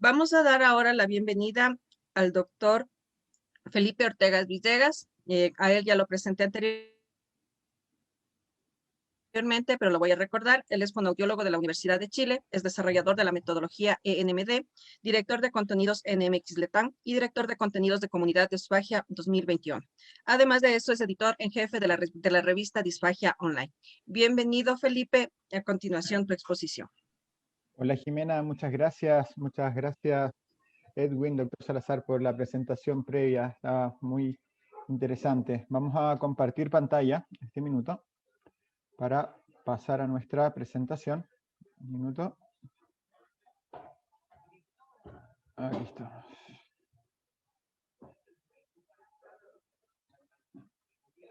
Vamos a dar ahora la bienvenida al doctor Felipe Ortega Villegas. A él ya lo presenté anteriormente, pero lo voy a recordar. Él es fonoaudiólogo de la Universidad de Chile, es desarrollador de la metodología ENMD, director de contenidos NMX Letán y director de contenidos de Comunidad Disfagia 2021. Además de eso, es editor en jefe de la revista Disfagia Online. Bienvenido, Felipe. A continuación, tu exposición. Hola Jimena, muchas gracias Edwin, doctor Salazar, por la presentación previa, estaba muy interesante. Vamos a compartir pantalla este minuto para pasar a nuestra presentación. Un minuto. Aquí estamos.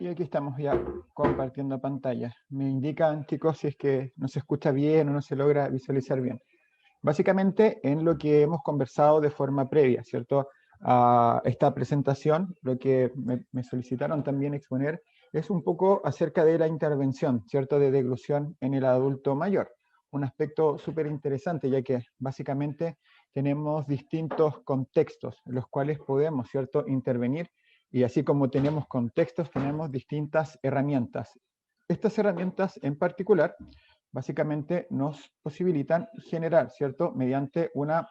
Y aquí estamos ya compartiendo pantalla. Me indican, chicos, si es que no se escucha bien o no se logra visualizar bien. Básicamente, en lo que hemos conversado de forma previa, ¿cierto? A esta presentación, lo que me solicitaron también exponer es un poco acerca de la intervención, ¿cierto? De deglución en el adulto mayor. Un aspecto súper interesante, ya que básicamente tenemos distintos contextos en los cuales podemos, ¿cierto? Intervenir, y así como tenemos contextos, tenemos distintas herramientas. Estas herramientas en particular básicamente nos posibilitan generar, ¿cierto? Mediante una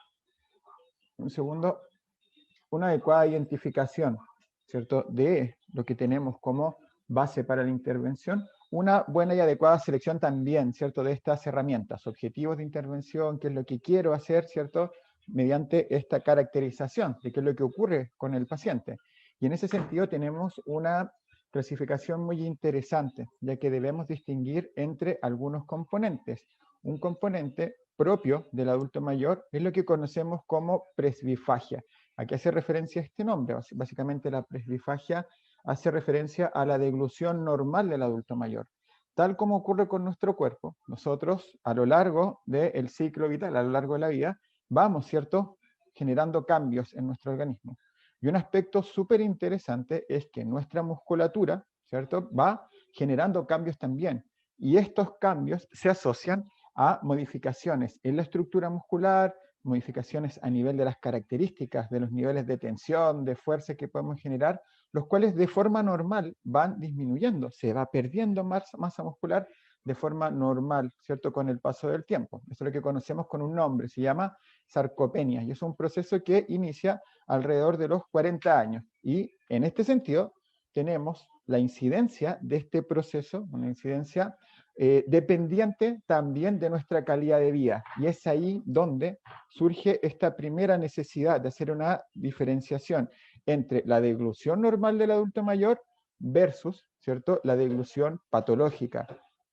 adecuada identificación, ¿cierto? De lo que tenemos como base para la intervención, una buena y adecuada selección también, ¿cierto? De estas herramientas, objetivos de intervención, qué es lo que quiero hacer, ¿cierto? Mediante esta caracterización de qué es lo que ocurre con el paciente. Y en ese sentido tenemos una clasificación muy interesante, ya que debemos distinguir entre algunos componentes. Un componente propio del adulto mayor es lo que conocemos como presbifagia. ¿A qué hace referencia este nombre? Básicamente la presbifagia hace referencia a la deglución normal del adulto mayor. Tal como ocurre con nuestro cuerpo, nosotros a lo largo del ciclo vital, a lo largo de la vida, vamos, ¿cierto?, generando cambios en nuestro organismo. Y un aspecto súper interesante es que nuestra musculatura, ¿cierto?, va generando cambios también. Y estos cambios se asocian a modificaciones en la estructura muscular, modificaciones a nivel de las características, de los niveles de tensión, de fuerza que podemos generar, los cuales de forma normal van disminuyendo, se va perdiendo masa muscular de forma normal, ¿cierto?, con el paso del tiempo. Eso es lo que conocemos con un nombre, se llama sarcopenia, y es un proceso que inicia alrededor de los 40 años. Y en este sentido, tenemos la incidencia de este proceso, una incidencia dependiente también de nuestra calidad de vida. Y es ahí donde surge esta primera necesidad de hacer una diferenciación entre la deglución normal del adulto mayor versus, ¿cierto?, la deglución patológica.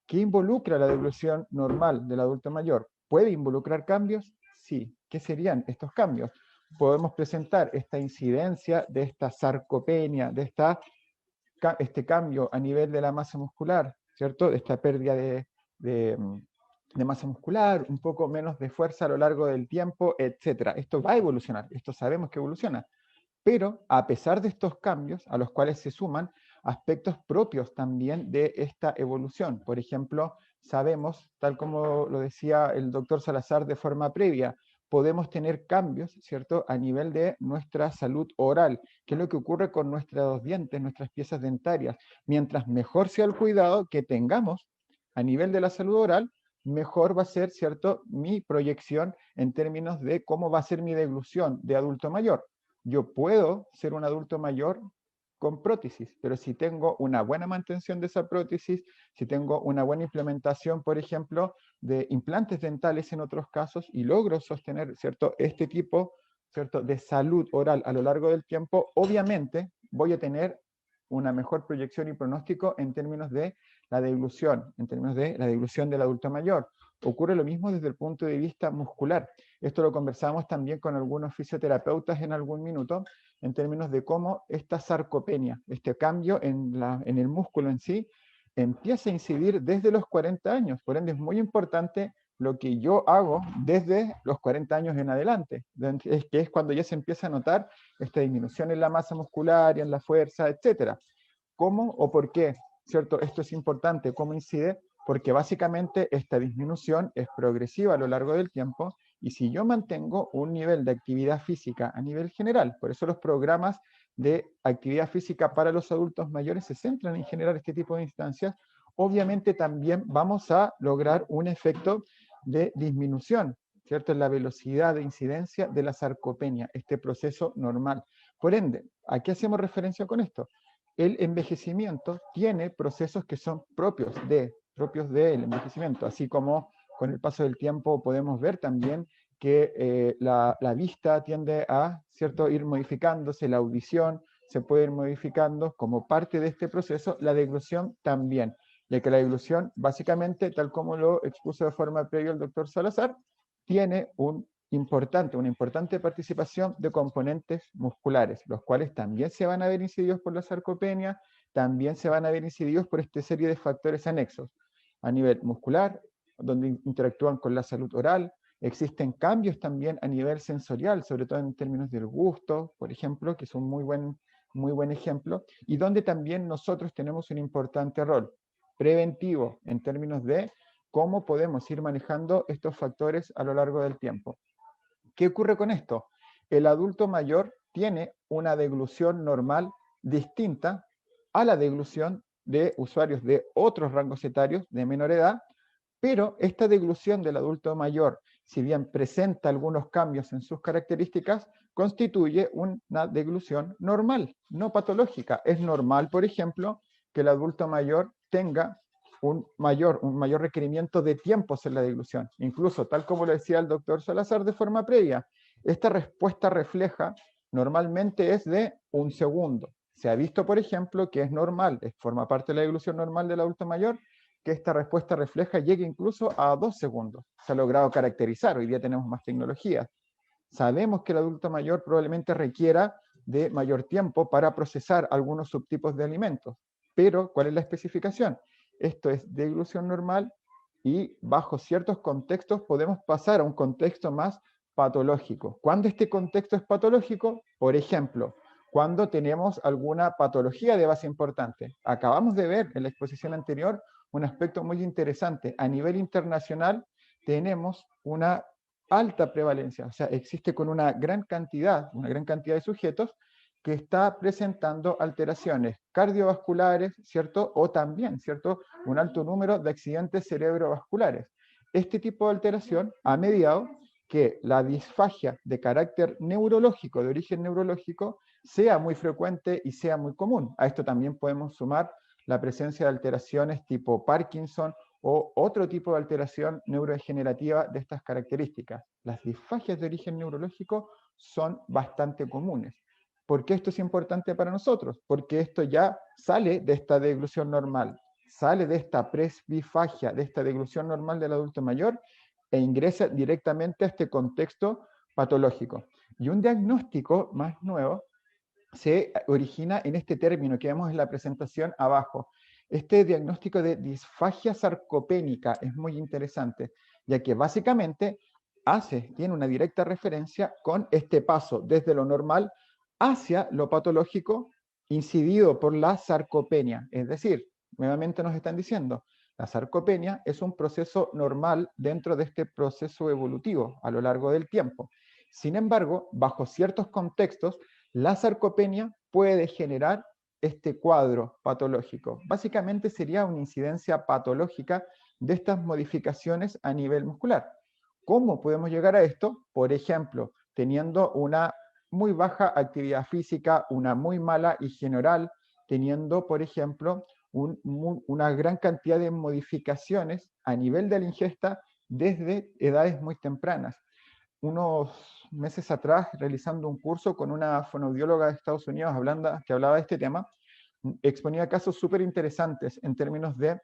¿Qué involucra la deglución normal del adulto mayor? ¿Puede involucrar cambios? Sí. ¿Qué serían estos cambios? Podemos presentar esta incidencia de esta sarcopenia, de este cambio a nivel de la masa muscular, ¿cierto? De esta pérdida de masa muscular, un poco menos de fuerza a lo largo del tiempo, etc. Esto va a evolucionar, esto sabemos que evoluciona. Pero a pesar de estos cambios, a los cuales se suman aspectos propios también de esta evolución. Por ejemplo, sabemos, tal como lo decía el doctor Salazar de forma previa, podemos tener cambios, ¿cierto?, a nivel de nuestra salud oral, que es lo que ocurre con nuestros dientes, nuestras piezas dentarias. Mientras mejor sea el cuidado que tengamos a nivel de la salud oral, mejor va a ser, ¿cierto?, mi proyección en términos de cómo va a ser mi deglución de adulto mayor. Yo puedo ser un adulto mayor con prótesis, pero si tengo una buena mantención de esa prótesis, si tengo una buena implementación, por ejemplo, de implantes dentales en otros casos, y logro sostener, ¿cierto?, este tipo, ¿cierto?, de salud oral a lo largo del tiempo, obviamente voy a tener una mejor proyección y pronóstico en términos de la deglución, en términos de la deglución del adulto mayor. Ocurre lo mismo desde el punto de vista muscular. Esto lo conversamos también con algunos fisioterapeutas en algún minuto, en términos de cómo esta sarcopenia, este cambio en el músculo en sí, empieza a incidir desde los 40 años. Por ende, es muy importante lo que yo hago desde los 40 años en adelante, que es cuando ya se empieza a notar esta disminución en la masa muscular y en la fuerza, etc. ¿Cómo o por qué? ¿Cierto? Esto es importante, ¿cómo incide? Porque básicamente esta disminución es progresiva a lo largo del tiempo Y si yo mantengo un nivel de actividad física a nivel general, por eso los programas de actividad física para los adultos mayores se centran en generar este tipo de instancias, obviamente también vamos a lograr un efecto de disminución, ¿cierto? En la velocidad de incidencia de la sarcopenia, este proceso normal. Por ende, ¿a qué hacemos referencia con esto? El envejecimiento tiene procesos que son propios del envejecimiento, así como con el paso del tiempo podemos ver también que la vista tiende a, ¿cierto?, ir modificándose, la audición se puede ir modificando como parte de este proceso, la deglución también, ya que la deglución básicamente, tal como lo expuso de forma previa el doctor Salazar, tiene una importante participación de componentes musculares, los cuales también se van a ver incididos por la sarcopenia, también se van a ver incididos por esta serie de factores anexos a nivel muscular, donde interactúan con la salud oral. Existen cambios también a nivel sensorial, sobre todo en términos del gusto, por ejemplo, que es un muy buen ejemplo, y donde también nosotros tenemos un importante rol preventivo en términos de cómo podemos ir manejando estos factores a lo largo del tiempo. ¿Qué ocurre con esto? El adulto mayor tiene una deglución normal distinta a la deglución de usuarios de otros rangos etarios de menor edad, pero esta deglución del adulto mayor, si bien presenta algunos cambios en sus características, constituye una deglución normal, no patológica. Es normal, por ejemplo, que el adulto mayor tenga un mayor requerimiento de tiempos en la deglución. Incluso, tal como lo decía el doctor Salazar de forma previa, esta respuesta refleja, normalmente es de 1 segundo. Se ha visto, por ejemplo, que es normal, forma parte de la deglución normal del adulto mayor, que esta respuesta refleja llegue incluso a 2 segundos. Se ha logrado caracterizar, hoy día tenemos más tecnología. Sabemos que el adulto mayor probablemente requiera de mayor tiempo para procesar algunos subtipos de alimentos, pero ¿cuál es la especificación? Esto es deglución normal y bajo ciertos contextos podemos pasar a un contexto más patológico. ¿Cuándo este contexto es patológico? Por ejemplo, cuando tenemos alguna patología de base importante. Acabamos de ver en la exposición anterior un aspecto muy interesante. A nivel internacional tenemos una alta prevalencia, o sea, existe con una gran cantidad de sujetos que está presentando alteraciones cardiovasculares, ¿cierto? O también, ¿cierto? Un alto número de accidentes cerebrovasculares. Este tipo de alteración ha mediado que la disfagia de carácter neurológico, de origen neurológico, sea muy frecuente y sea muy común. A esto también podemos sumar la presencia de alteraciones tipo Parkinson o otro tipo de alteración neurodegenerativa de estas características. Las disfagias de origen neurológico son bastante comunes. ¿Por qué esto es importante para nosotros? Porque esto ya sale de esta deglución normal, sale de esta presbifagia, de esta deglución normal del adulto mayor e ingresa directamente a este contexto patológico. Y un diagnóstico más nuevo se origina en este término que vemos en la presentación abajo. Este diagnóstico de disfagia sarcopénica es muy interesante, ya que básicamente tiene una directa referencia con este paso desde lo normal hacia lo patológico incidido por la sarcopenia. Es decir, nuevamente nos están diciendo, la sarcopenia es un proceso normal dentro de este proceso evolutivo a lo largo del tiempo. Sin embargo, bajo ciertos contextos, la sarcopenia puede generar este cuadro patológico. Básicamente sería una incidencia patológica de estas modificaciones a nivel muscular. ¿Cómo podemos llegar a esto? Por ejemplo, teniendo una muy baja actividad física, una muy mala higiene oral, teniendo, por ejemplo, una gran cantidad de modificaciones a nivel de la ingesta desde edades muy tempranas. Unos meses atrás, realizando un curso con una fonoaudióloga de Estados Unidos que hablaba de este tema, exponía casos súper interesantes en términos de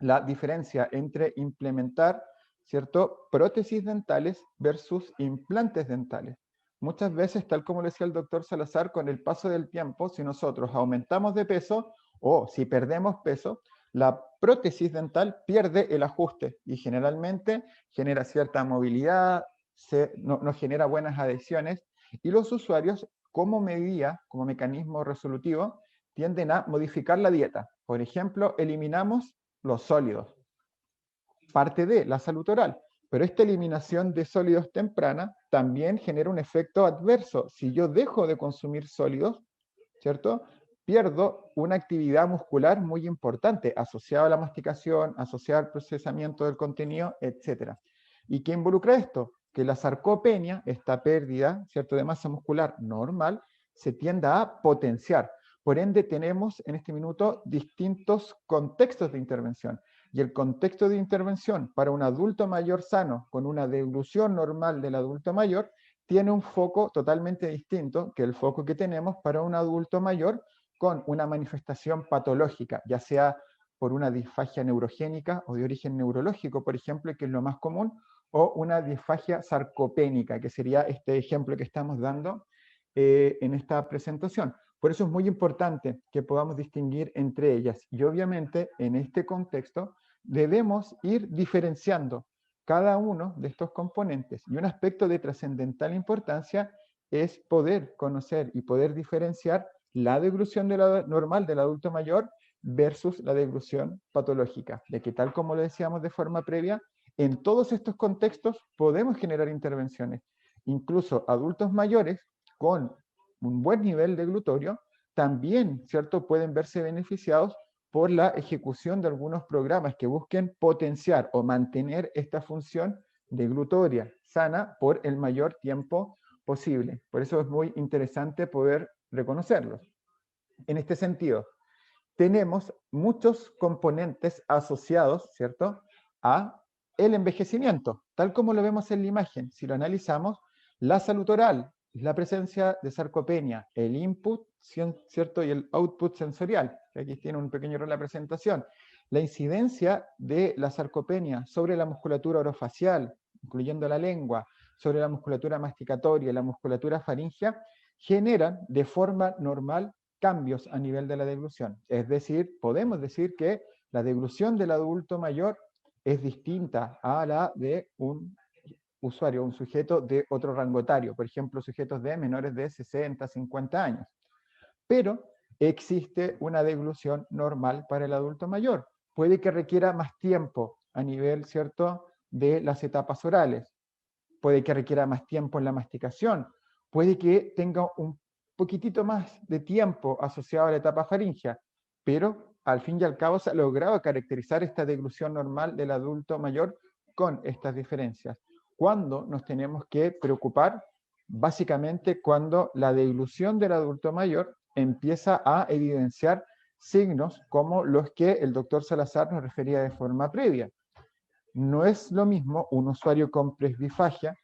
la diferencia entre implementar, ¿cierto?, prótesis dentales versus implantes dentales. Muchas veces, tal como lo decía el doctor Salazar, con el paso del tiempo, si nosotros aumentamos de peso o si perdemos peso, la prótesis dental pierde el ajuste y generalmente genera cierta movilidad, no genera buenas adhesiones y los usuarios, como medida, como mecanismo resolutivo, tienden a modificar la dieta. Por ejemplo, eliminamos los sólidos, parte de la salud oral. Pero esta eliminación de sólidos temprana también genera un efecto adverso. Si yo dejo de consumir sólidos, ¿cierto? Pierdo una actividad muscular muy importante asociada a la masticación, asociada al procesamiento del contenido, etc. ¿Y qué involucra esto? Que la sarcopenia, esta pérdida, ¿cierto?, de masa muscular normal, se tienda a potenciar. Por ende, tenemos en este minuto distintos contextos de intervención. Y el contexto de intervención para un adulto mayor sano, con una deglución normal del adulto mayor, tiene un foco totalmente distinto que el foco que tenemos para un adulto mayor con una manifestación patológica, ya sea por una disfagia neurogénica o de origen neurológico, por ejemplo, que es lo más común, o una disfagia sarcopénica, que sería este ejemplo que estamos dando en esta presentación. Por eso es muy importante que podamos distinguir entre ellas. Y obviamente, en este contexto, debemos ir diferenciando cada uno de estos componentes. Y un aspecto de trascendental importancia es poder conocer y poder diferenciar la deglución normal del adulto mayor versus la deglución patológica, de que tal como lo decíamos de forma previa, en todos estos contextos podemos generar intervenciones. Incluso adultos mayores con un buen nivel de glutorio también, ¿cierto?, pueden verse beneficiados por la ejecución de algunos programas que busquen potenciar o mantener esta función de glutoria sana por el mayor tiempo posible. Por eso es muy interesante poder reconocerlos. En este sentido, tenemos muchos componentes asociados, ¿cierto?, a el envejecimiento, tal como lo vemos en la imagen. Si lo analizamos, la salud oral, la presencia de sarcopenia, el input, ¿cierto?, y el output sensorial, que aquí tiene un pequeño rol en la presentación. La incidencia de la sarcopenia sobre la musculatura orofacial, incluyendo la lengua, sobre la musculatura masticatoria y la musculatura faríngea, generan de forma normal cambios a nivel de la deglución. Es decir, podemos decir que la deglución del adulto mayor es distinta a la de un usuario, un sujeto de otro rango etario, por ejemplo, sujetos de menores de 60, 50 años. Pero existe una deglución normal para el adulto mayor. Puede que requiera más tiempo a nivel, ¿cierto?, de las etapas orales. Puede que requiera más tiempo en la masticación. Puede que tenga un poquitito más de tiempo asociado a la etapa faríngea, pero al fin y al cabo se ha logrado caracterizar esta deglución normal del adulto mayor con estas diferencias. ¿Cuándo nos tenemos que preocupar? Básicamente cuando la deglución del adulto mayor empieza a evidenciar signos como los que el doctor Salazar nos refería de forma previa. No es lo mismo un usuario con presbifagia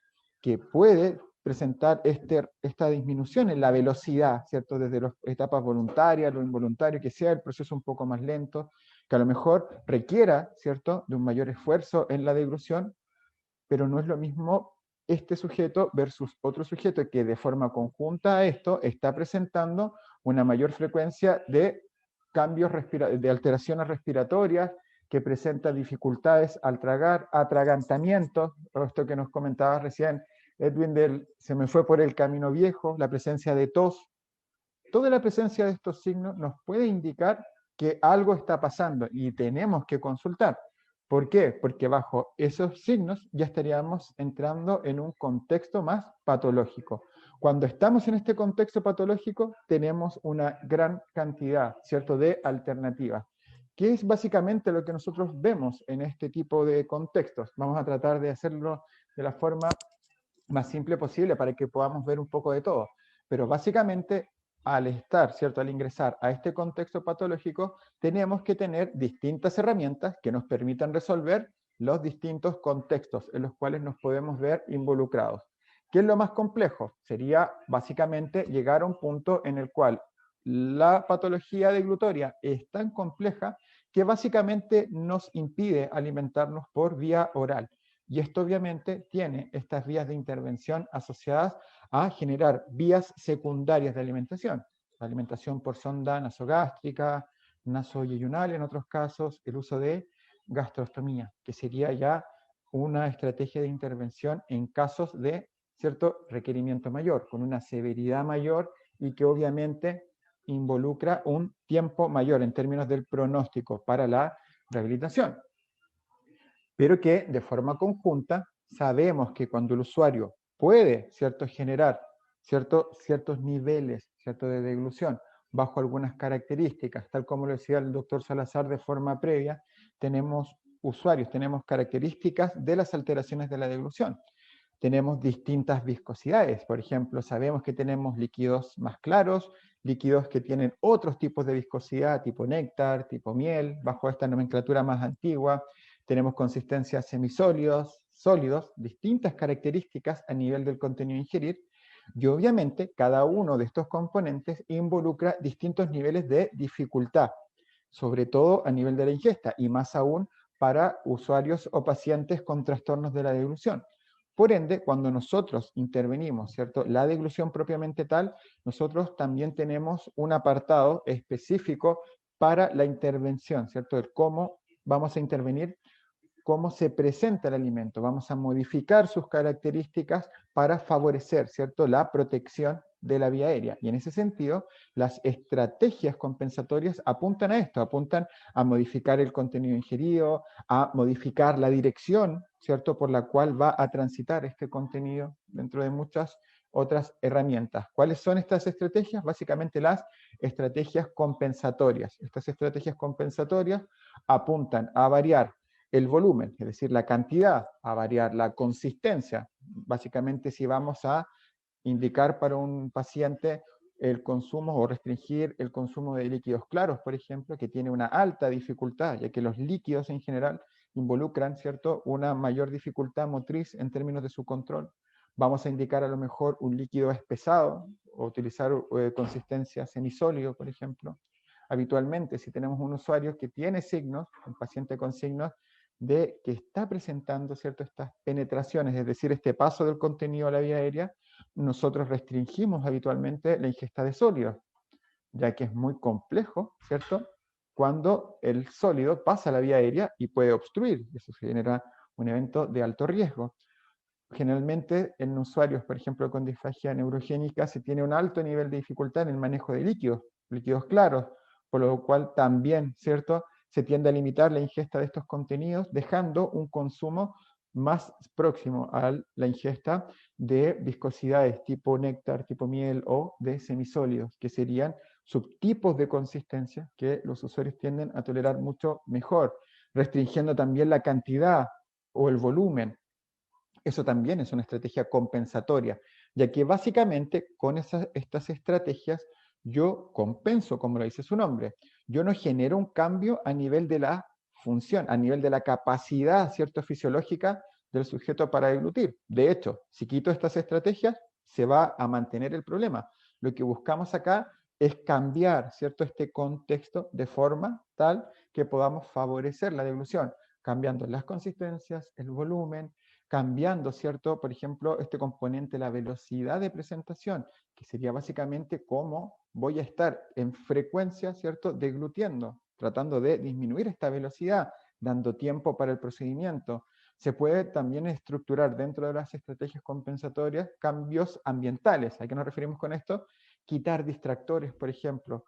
que puede presentar esta disminución en la velocidad, ¿cierto? Desde las etapas voluntarias, lo involuntario, que sea el proceso un poco más lento, que a lo mejor requiera, ¿cierto?, de un mayor esfuerzo en la deglución, pero no es lo mismo este sujeto versus otro sujeto que de forma conjunta a esto está presentando una mayor frecuencia de cambios de alteraciones respiratorias, que presenta dificultades al tragar, atragantamientos, esto que nos comentaba recién Edwin, se me fue por el camino viejo, la presencia de tos. Toda la presencia de estos signos nos puede indicar que algo está pasando y tenemos que consultar. ¿Por qué? Porque bajo esos signos ya estaríamos entrando en un contexto más patológico. Cuando estamos en este contexto patológico, tenemos una gran cantidad, ¿cierto?, de alternativas, que es básicamente lo que nosotros vemos en este tipo de contextos. Vamos a tratar de hacerlo de la forma más simple posible para que podamos ver un poco de todo. Pero básicamente, al estar, ¿cierto?, al ingresar a este contexto patológico, tenemos que tener distintas herramientas que nos permitan resolver los distintos contextos en los cuales nos podemos ver involucrados. ¿Qué es lo más complejo? Sería básicamente llegar a un punto en el cual la patología deglutoria es tan compleja que básicamente nos impide alimentarnos por vía oral. Y esto obviamente tiene estas vías de intervención asociadas a generar vías secundarias de alimentación. La alimentación por sonda nasogástrica, nasoyeyunal en otros casos, el uso de gastrostomía, que sería ya una estrategia de intervención en casos de cierto requerimiento mayor, con una severidad mayor y que obviamente involucra un tiempo mayor en términos del pronóstico para la rehabilitación, pero que de forma conjunta sabemos que cuando el usuario puede, ¿cierto?, generar ciertos niveles, ¿cierto?, de deglución bajo algunas características, tal como lo decía el doctor Salazar de forma previa, tenemos usuarios, tenemos características de las alteraciones de la deglución. Tenemos distintas viscosidades, por ejemplo, sabemos que tenemos líquidos más claros, líquidos que tienen otros tipos de viscosidad, tipo néctar, tipo miel, bajo esta nomenclatura más antigua. Tenemos consistencias semisólidos, sólidos, distintas características a nivel del contenido a ingerir, y obviamente cada uno de estos componentes involucra distintos niveles de dificultad, sobre todo a nivel de la ingesta, y más aún para usuarios o pacientes con trastornos de la deglución. Por ende, cuando nosotros intervenimos, ¿cierto?, la deglución propiamente tal, nosotros también tenemos un apartado específico para la intervención, ¿cierto?, el cómo vamos a intervenir, cómo se presenta el alimento. Vamos a modificar sus características para favorecer, ¿cierto?, la protección de la vía aérea. Y en ese sentido, las estrategias compensatorias apuntan a esto, apuntan a modificar el contenido ingerido, a modificar la dirección, ¿cierto?, por la cual va a transitar este contenido dentro de muchas otras herramientas. ¿Cuáles son estas estrategias? Básicamente las estrategias compensatorias. Estas estrategias compensatorias apuntan a variar el volumen, es decir, la cantidad, a variar la consistencia. Básicamente, si vamos a indicar para un paciente el consumo o restringir el consumo de líquidos claros, por ejemplo, que tiene una alta dificultad, ya que los líquidos en general involucran, ¿cierto?, una mayor dificultad motriz en términos de su control. Vamos a indicar a lo mejor un líquido espesado o utilizar consistencia semisólido, por ejemplo. Habitualmente, si tenemos un usuario que tiene signos, un paciente con signos de que está presentando, ¿cierto?, estas penetraciones, es decir, este paso del contenido a la vía aérea, nosotros restringimos habitualmente la ingesta de sólidos, ya que es muy complejo, ¿cierto?, cuando el sólido pasa a la vía aérea y puede obstruir, y eso genera un evento de alto riesgo. Generalmente en usuarios, por ejemplo, con disfagia neurogénica, se tiene un alto nivel de dificultad en el manejo de líquidos, líquidos claros, por lo cual también, ¿cierto?, se tiende a limitar la ingesta de estos contenidos, dejando un consumo más próximo a la ingesta de viscosidades tipo néctar, tipo miel o de semisólidos, que serían subtipos de consistencia que los usuarios tienden a tolerar mucho mejor, restringiendo también la cantidad o el volumen. Eso también es una estrategia compensatoria, ya que básicamente con estas estrategias yo compenso, como lo dice su nombre. Yo no genero un cambio a nivel de la función, a nivel de la capacidad, ¿cierto?, fisiológica del sujeto para deglutir. De hecho, si quito estas estrategias, se va a mantener el problema. Lo que buscamos acá es cambiar, ¿cierto?, este contexto de forma tal que podamos favorecer la deglución, cambiando las consistencias, el volumen, cambiando, ¿cierto?, por ejemplo, este componente, la velocidad de presentación, que sería básicamente cómo voy a estar en frecuencia, ¿cierto?, deglutiendo, tratando de disminuir esta velocidad, dando tiempo para el procedimiento. Se puede también estructurar dentro de las estrategias compensatorias cambios ambientales. ¿A qué nos referimos con esto? Quitar distractores, por ejemplo,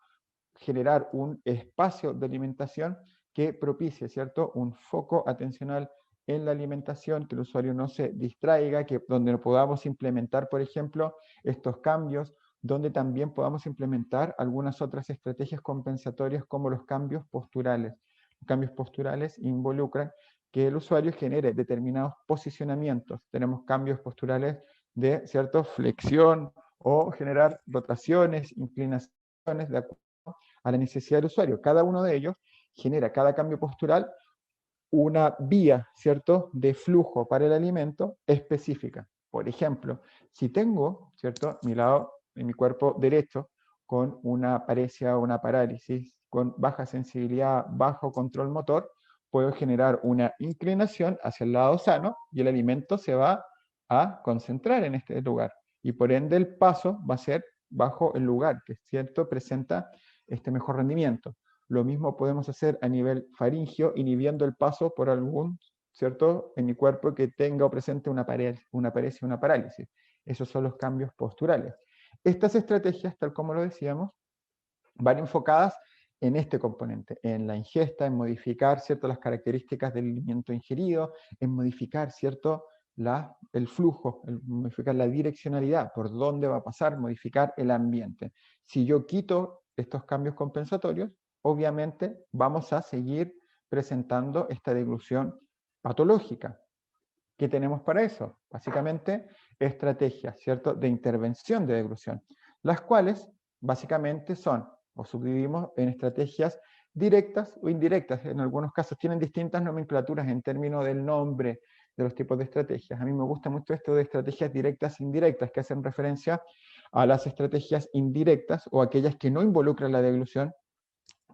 generar un espacio de alimentación que propicie, ¿cierto?, un foco atencional en la alimentación, que el usuario no se distraiga, que donde podamos implementar, por ejemplo, estos cambios, donde también podamos implementar algunas otras estrategias compensatorias como los cambios posturales. Los cambios posturales involucran que el usuario genere determinados posicionamientos. Tenemos cambios posturales de, ¿cierto?, flexión o generar rotaciones, inclinaciones de acuerdo a la necesidad del usuario. Cada uno de ellos genera, cada cambio postural, una vía, ¿cierto?, de flujo para el alimento específica. Por ejemplo, si tengo, ¿cierto?, mi lado, en mi cuerpo derecho, con una paresia o una parálisis, con baja sensibilidad, bajo control motor, puedo generar una inclinación hacia el lado sano y el alimento se va a concentrar en este lugar. Y por ende el paso va a ser bajo el lugar que, ¿cierto?, presenta este mejor rendimiento. Lo mismo podemos hacer a nivel faríngeo, inhibiendo el paso por algún, ¿cierto?, en mi cuerpo que tenga o presente una paresia, una parálisis. Esos son los cambios posturales. Estas estrategias, tal como lo decíamos, van enfocadas en este componente, en la ingesta, en modificar, ¿cierto?, las características del alimento ingerido, en modificar, ¿cierto?, el flujo, modificar la direccionalidad, por dónde va a pasar, modificar el ambiente. Si yo quito estos cambios compensatorios, obviamente vamos a seguir presentando esta deglución patológica. ¿Qué tenemos para eso? Básicamente, estrategias, ¿cierto?, de intervención de deglución, las cuales básicamente son, o subdividimos en estrategias directas o indirectas. En algunos casos tienen distintas nomenclaturas en términos del nombre de los tipos de estrategias. A mí me gusta mucho esto de estrategias directas e indirectas, que hacen referencia a las estrategias indirectas o aquellas que no involucran la deglución,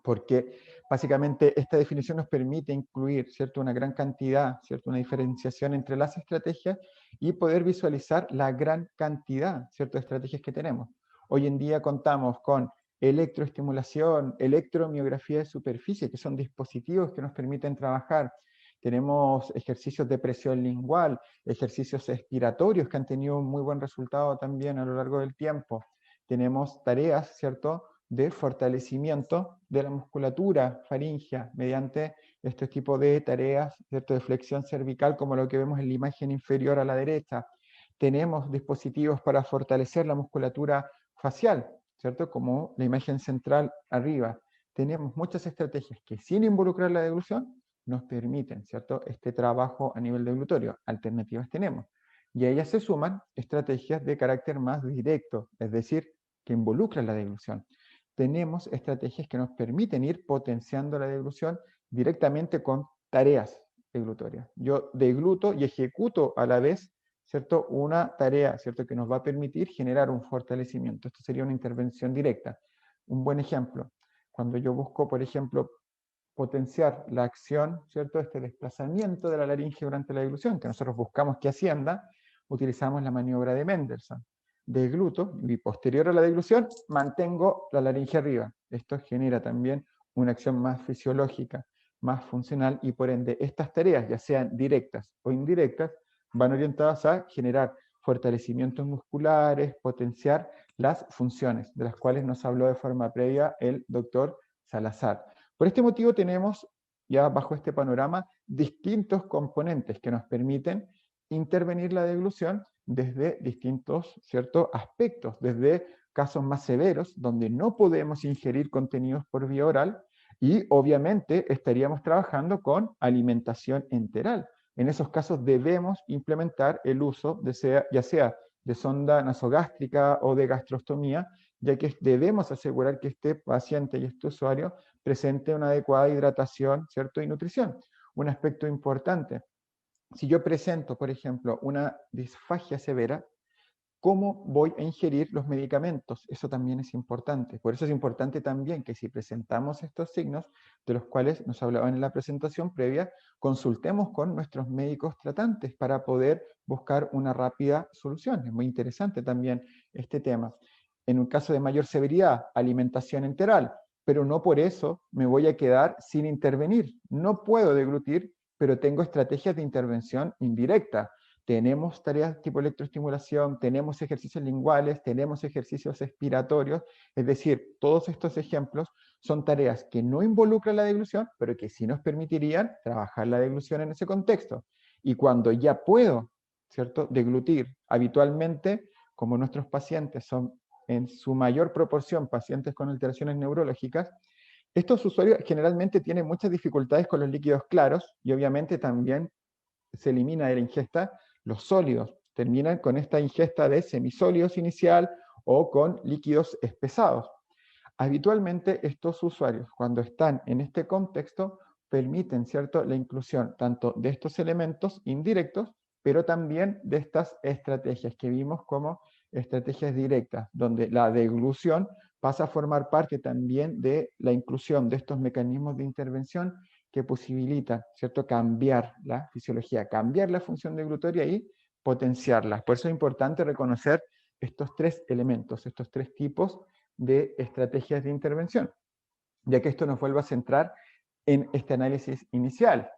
porque básicamente esta definición nos permite incluir, ¿cierto?, una gran cantidad, ¿cierto?, una diferenciación entre las estrategias y poder visualizar la gran cantidad, ¿cierto?, de estrategias que tenemos. Hoy en día contamos con electroestimulación, electromiografía de superficie, que son dispositivos que nos permiten trabajar. Tenemos ejercicios de presión lingual, ejercicios expiratorios que han tenido un muy buen resultado también a lo largo del tiempo. Tenemos tareas, ¿cierto?, de fortalecimiento de la musculatura faríngea mediante este tipo de tareas, ¿cierto?, de flexión cervical, como lo que vemos en la imagen inferior a la derecha. Tenemos dispositivos para fortalecer la musculatura facial, ¿cierto?, como la imagen central arriba. Tenemos muchas estrategias que, sin involucrar la deglución, nos permiten, ¿cierto?, este trabajo a nivel deglutorio. Alternativas tenemos. Y a ellas se suman estrategias de carácter más directo, es decir, que involucran la deglución. Tenemos estrategias que nos permiten ir potenciando la deglución directamente con tareas deglutorias. Yo degluto y ejecuto a la vez, ¿cierto?, una tarea, ¿cierto?, que nos va a permitir generar un fortalecimiento. Esto sería una intervención directa. Un buen ejemplo, cuando yo busco, por ejemplo, potenciar la acción, ¿cierto?, este desplazamiento de la laringe durante la deglución, que nosotros buscamos que ascienda, utilizamos la maniobra de Mendelssohn. Degluto y posterior a la deglución mantengo la laringe arriba. Esto genera también una acción más fisiológica, más funcional, y por ende estas tareas, ya sean directas o indirectas, van orientadas a generar fortalecimientos musculares, potenciar las funciones, de las cuales nos habló de forma previa el doctor Salazar. Por este motivo tenemos, ya bajo este panorama, distintos componentes que nos permiten intervenir la deglución desde distintos, ¿cierto?, aspectos, desde casos más severos, donde no podemos ingerir contenidos por vía oral, y obviamente estaríamos trabajando con alimentación enteral. En esos casos debemos implementar el uso, ya sea de sonda nasogástrica o de gastrostomía, ya que debemos asegurar que este paciente y este usuario presente una adecuada hidratación, ¿cierto?, y nutrición. Un aspecto importante: si yo presento, por ejemplo, una disfagia severa, ¿cómo voy a ingerir los medicamentos? Eso también es importante. Por eso es importante también que, si presentamos estos signos, de los cuales nos hablaban en la presentación previa, consultemos con nuestros médicos tratantes para poder buscar una rápida solución. Es muy interesante también este tema. En un caso de mayor severidad, alimentación enteral, pero no por eso me voy a quedar sin intervenir. No puedo deglutir, pero tengo estrategias de intervención indirecta. Tenemos tareas tipo electroestimulación, tenemos ejercicios linguales, tenemos ejercicios expiratorios, es decir, todos estos ejemplos son tareas que no involucran la deglución, pero que sí nos permitirían trabajar la deglución en ese contexto. Y cuando ya puedo, ¿cierto?, deglutir habitualmente, como nuestros pacientes son en su mayor proporción pacientes con alteraciones neurológicas, estos usuarios generalmente tienen muchas dificultades con los líquidos claros, y obviamente también se elimina de la ingesta los sólidos. Terminan con esta ingesta de semisólidos inicial o con líquidos espesados. Habitualmente estos usuarios, cuando están en este contexto, permiten, ¿cierto?, la inclusión tanto de estos elementos indirectos, pero también de estas estrategias que vimos como estrategias directas, donde la deglución pasa a formar parte también de la inclusión de estos mecanismos de intervención que posibilitan, ¿cierto?, cambiar la fisiología, cambiar la función deglutoria y potenciarla. Por eso es importante reconocer estos tres elementos, estos tres tipos de estrategias de intervención, ya que esto nos vuelve a centrar en este análisis inicial.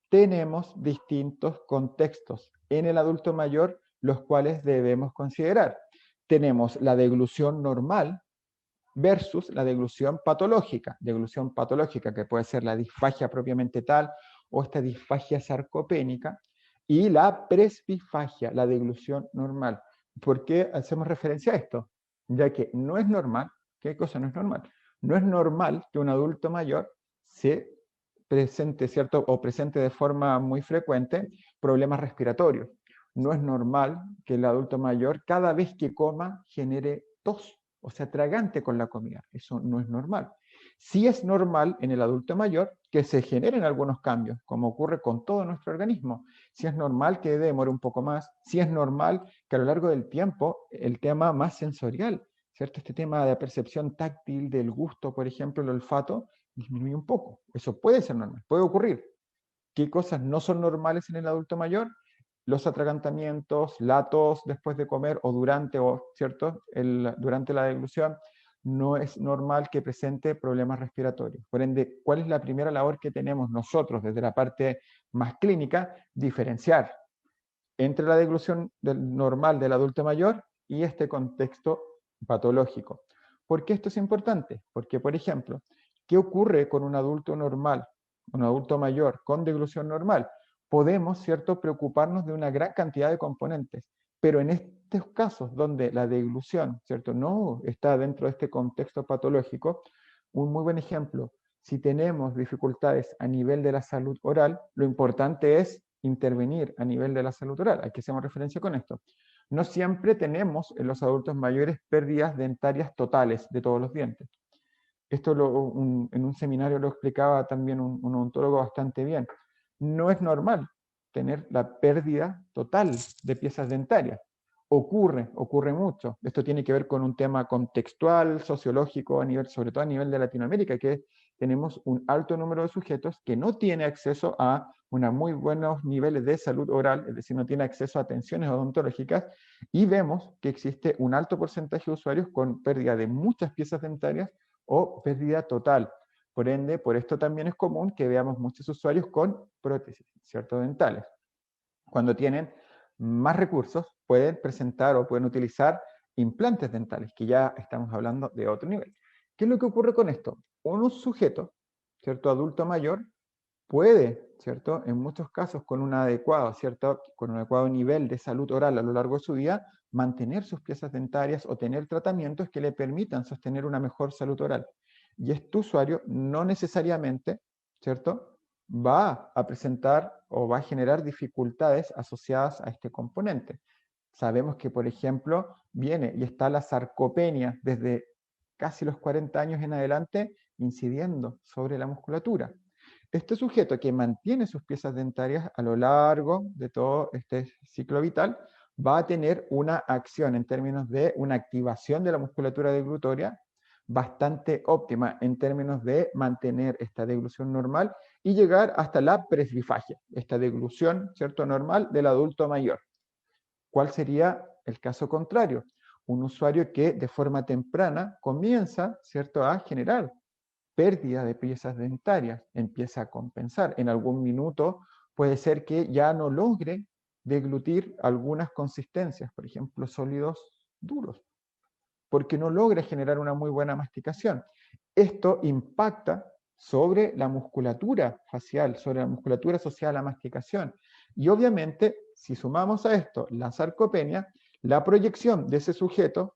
Tenemos distintos contextos en el adulto mayor, los cuales debemos considerar. Tenemos la deglución normal versus la deglución patológica que puede ser la disfagia propiamente tal o esta disfagia sarcopénica, y la presbifagia, la deglución normal. ¿Por qué hacemos referencia a esto? Ya que no es normal, ¿qué cosa no es normal? No es normal que un adulto mayor se presente, ¿cierto? O presente de forma muy frecuente problemas respiratorios. No es normal que el adulto mayor cada vez que coma genere tos, o sea, tragante con la comida. Eso no es normal. Sí es normal en el adulto mayor que se generen algunos cambios, como ocurre con todo nuestro organismo. Sí es normal que demore un poco más, sí es normal que a lo largo del tiempo el tema más sensorial, ¿cierto? Este tema de la percepción táctil, del gusto, por ejemplo, el olfato, disminuye un poco. Eso puede ser normal, puede ocurrir. ¿Qué cosas no son normales en el adulto mayor? Los atragantamientos, la tos después de comer o durante, ¿cierto? Durante la deglución, no es normal que presente problemas respiratorios. Por ende, ¿cuál es la primera labor que tenemos nosotros desde la parte más clínica? Diferenciar entre la deglución normal del adulto mayor y este contexto patológico. ¿Por qué esto es importante? Porque, por ejemplo, ¿qué ocurre con un adulto normal, un adulto mayor con deglución normal? Podemos, ¿cierto?, preocuparnos de una gran cantidad de componentes, pero en estos casos donde la deglución, ¿cierto?, no está dentro de este contexto patológico, un muy buen ejemplo, si tenemos dificultades a nivel de la salud oral, lo importante es intervenir a nivel de la salud oral. ¿A qué hacemos referencia con esto? No siempre tenemos en los adultos mayores pérdidas dentarias totales de todos los dientes. Esto en un seminario lo explicaba también un odontólogo bastante bien. No es normal tener la pérdida total de piezas dentarias. Ocurre mucho. Esto tiene que ver con un tema contextual, sociológico, sobre todo a nivel de Latinoamérica, que tenemos un alto número de sujetos que no tiene acceso a unos muy buenos niveles de salud oral, es decir, no tiene acceso a atenciones odontológicas, y vemos que existe un alto porcentaje de usuarios con pérdida de muchas piezas dentarias o pérdida total. Por ende, por esto también es común que veamos muchos usuarios con prótesis, ¿cierto?, dentales. Cuando tienen más recursos, pueden presentar o pueden utilizar implantes dentales, que ya estamos hablando de otro nivel. ¿Qué es lo que ocurre con esto? Un sujeto, ¿cierto?, adulto mayor, puede, ¿cierto?, en muchos casos con un adecuado, ¿cierto?, con un adecuado nivel de salud oral a lo largo de su vida, mantener sus piezas dentarias o tener tratamientos que le permitan sostener una mejor salud oral. Y este usuario no necesariamente, ¿cierto?, va a presentar o va a generar dificultades asociadas a este componente. Sabemos que, por ejemplo, viene y está la sarcopenia desde casi los 40 años en adelante incidiendo sobre la musculatura. Este sujeto que mantiene sus piezas dentarias a lo largo de todo este ciclo vital va a tener una acción en términos de una activación de la musculatura deglutoria bastante óptima en términos de mantener esta deglución normal y llegar hasta la presbifagia, esta deglución, ¿cierto?, normal del adulto mayor. ¿Cuál sería el caso contrario? Un usuario que de forma temprana comienza, ¿cierto?, a generar pérdida de piezas dentarias, empieza a compensar. En algún minuto puede ser que ya no logre deglutir algunas consistencias, por ejemplo, sólidos duros, porque no logra generar una muy buena masticación. Esto impacta sobre la musculatura facial, sobre la musculatura asociada a la masticación. Y obviamente, si sumamos a esto la sarcopenia, la proyección de ese sujeto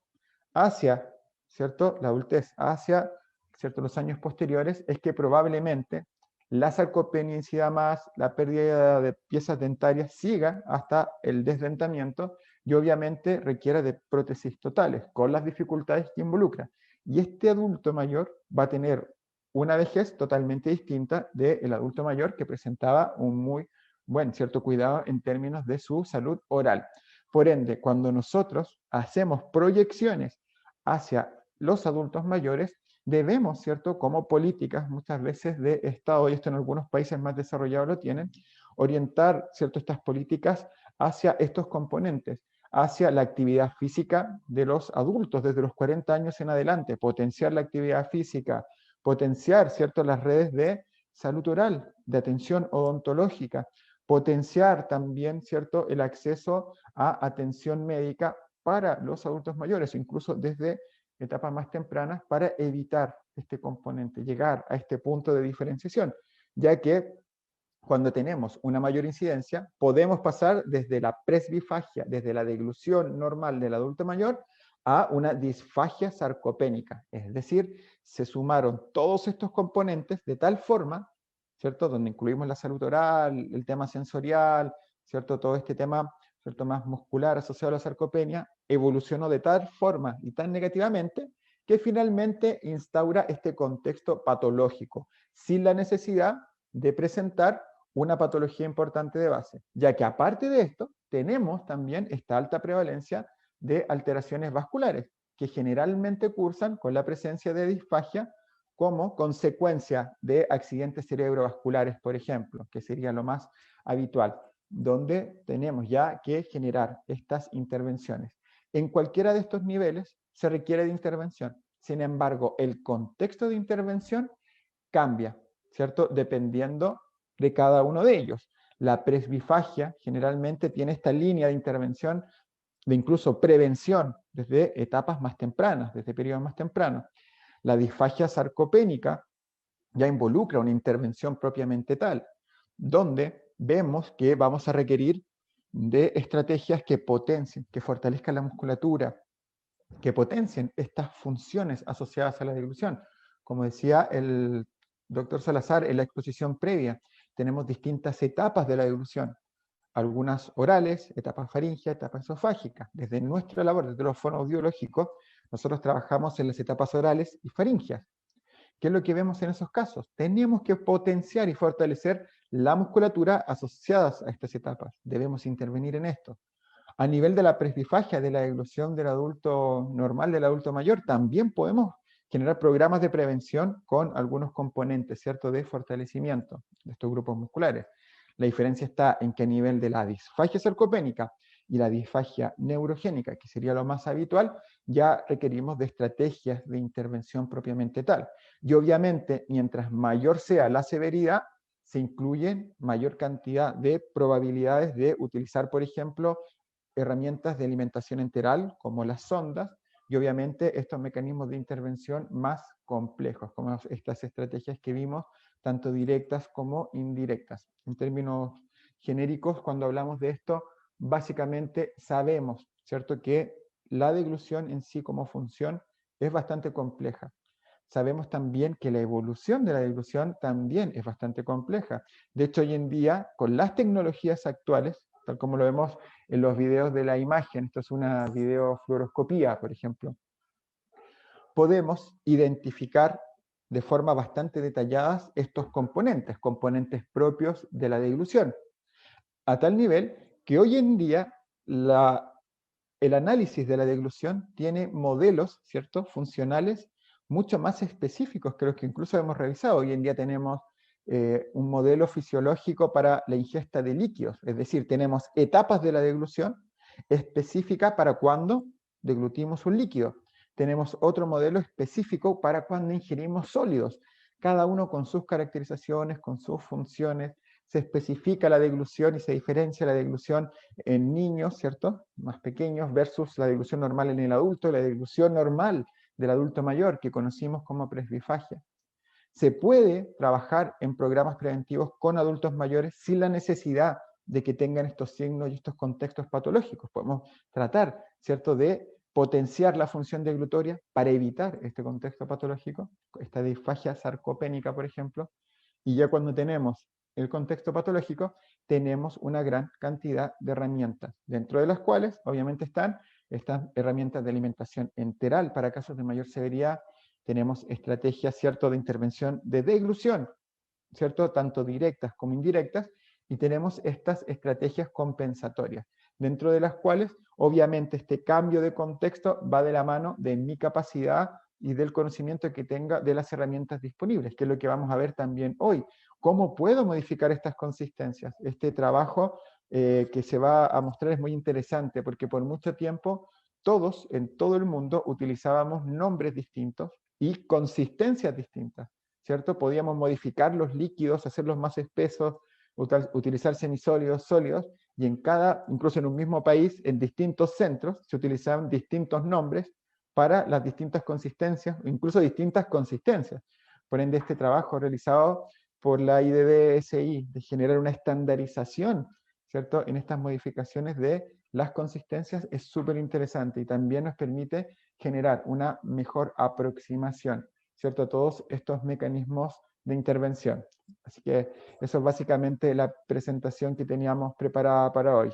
hacia, ¿cierto?, la adultez, hacia, ¿cierto?, los años posteriores, es que probablemente la sarcopenia incida más, la pérdida de piezas dentarias siga hasta el desdentamiento y obviamente requiera de prótesis totales, con las dificultades que involucra. Y este adulto mayor va a tener una vejez totalmente distinta del adulto mayor que presentaba un muy buen cierto cuidado en términos de su salud oral. Por ende, cuando nosotros hacemos proyecciones hacia los adultos mayores, debemos, ¿cierto?, como políticas muchas veces de Estado, y esto en algunos países más desarrollados lo tienen, orientar, ¿cierto?, estas políticas hacia estos componentes, hacia la actividad física de los adultos desde los 40 años en adelante, potenciar la actividad física, potenciar, ¿cierto?, las redes de salud oral, de atención odontológica, potenciar también, ¿cierto?, el acceso a atención médica para los adultos mayores, incluso desde etapas más tempranas, para evitar este componente, llegar a este punto de diferenciación, ya que cuando tenemos una mayor incidencia, podemos pasar desde la presbifagia, desde la deglución normal del adulto mayor, a una disfagia sarcopénica. Es decir, se sumaron todos estos componentes de tal forma, ¿cierto? Donde incluimos la salud oral, el tema sensorial, ¿cierto? Todo este tema, ¿cierto? Más muscular asociado a la sarcopenia, evolucionó de tal forma y tan negativamente que finalmente instaura este contexto patológico, sin la necesidad de presentar una patología importante de base, ya que aparte de esto, tenemos también esta alta prevalencia de alteraciones vasculares, que generalmente cursan con la presencia de disfagia como consecuencia de accidentes cerebrovasculares, por ejemplo, que sería lo más habitual, donde tenemos ya que generar estas intervenciones. En cualquiera de estos niveles se requiere de intervención. Sin embargo, el contexto de intervención cambia, ¿cierto? Dependiendo de cada uno de ellos. La presbifagia generalmente tiene esta línea de intervención de incluso prevención desde etapas más tempranas, desde periodos más tempranos. La disfagia sarcopénica ya involucra una intervención propiamente tal, donde vemos que vamos a requerir de estrategias que potencien, que fortalezcan la musculatura, que potencien estas funciones asociadas a la deglución. Como decía el doctor Salazar en la exposición previa, tenemos distintas etapas de la deglución, algunas orales, etapas faringia, etapas esofágicas. Desde nuestra labor, desde los fonoaudiológicos, nosotros trabajamos en las etapas orales y faringias. ¿Qué es lo que vemos en esos casos? Tenemos que potenciar y fortalecer la musculatura asociadas a estas etapas. Debemos intervenir en esto. A nivel de la presbifagia, de la deglución del adulto normal, del adulto mayor, también podemos generar programas de prevención con algunos componentes, ¿cierto?, de fortalecimiento de estos grupos musculares. La diferencia está en que a nivel de la disfagia sarcopénica y la disfagia neurogénica, que sería lo más habitual, ya requerimos de estrategias de intervención propiamente tal. Y obviamente, mientras mayor sea la severidad, se incluyen mayor cantidad de probabilidades de utilizar, por ejemplo, herramientas de alimentación enteral, como las sondas, y obviamente estos mecanismos de intervención más complejos, como estas estrategias que vimos, tanto directas como indirectas. En términos genéricos, cuando hablamos de esto, básicamente sabemos, ¿cierto?, que la deglución en sí como función es bastante compleja. Sabemos también que la evolución de la deglución también es bastante compleja. De hecho, hoy en día, con las tecnologías actuales, tal como lo vemos en los videos de la imagen, esto es una videofluoroscopía, por ejemplo, podemos identificar de forma bastante detallada estos componentes, componentes propios de la deglución, a tal nivel que hoy en día el análisis de la deglución tiene modelos, ¿cierto?, funcionales mucho más específicos que los que incluso hemos revisado. Hoy en día tenemos un modelo fisiológico para la ingesta de líquidos, es decir, tenemos etapas de la deglución específicas para cuando deglutimos un líquido. Tenemos otro modelo específico para cuando ingerimos sólidos, cada uno con sus caracterizaciones, con sus funciones. Se especifica la deglución y se diferencia la deglución en niños, ¿cierto?, más pequeños versus la deglución normal en el adulto, la deglución normal del adulto mayor que conocimos como presbifagia. Se puede trabajar en programas preventivos con adultos mayores sin la necesidad de que tengan estos signos y estos contextos patológicos. Podemos tratar, ¿cierto?, de potenciar la función deglutoria para evitar este contexto patológico, esta disfagia sarcopénica, por ejemplo, y ya cuando tenemos el contexto patológico, tenemos una gran cantidad de herramientas, dentro de las cuales obviamente están estas herramientas de alimentación enteral para casos de mayor severidad. Tenemos estrategias, ¿cierto?, de intervención de deglución, ¿cierto?, tanto directas como indirectas, y tenemos estas estrategias compensatorias, dentro de las cuales obviamente este cambio de contexto va de la mano de mi capacidad y del conocimiento que tenga de las herramientas disponibles, que es lo que vamos a ver también hoy. ¿Cómo puedo modificar estas consistencias? Este trabajo que se va a mostrar es muy interesante, porque por mucho tiempo todos en todo el mundo utilizábamos nombres distintos y consistencias distintas, ¿cierto? Podíamos modificar los líquidos, hacerlos más espesos, utilizar semisólidos, sólidos, y en cada, incluso en un mismo país, en distintos centros, se utilizaban distintos nombres para las distintas consistencias, incluso distintas consistencias. Por ende, este trabajo realizado por la IDD-SI, de generar una estandarización, ¿cierto?, en estas modificaciones de las consistencias es súper interesante y también nos permite generar una mejor aproximación, ¿cierto?, a todos estos mecanismos de intervención. Así que eso es básicamente la presentación que teníamos preparada para hoy.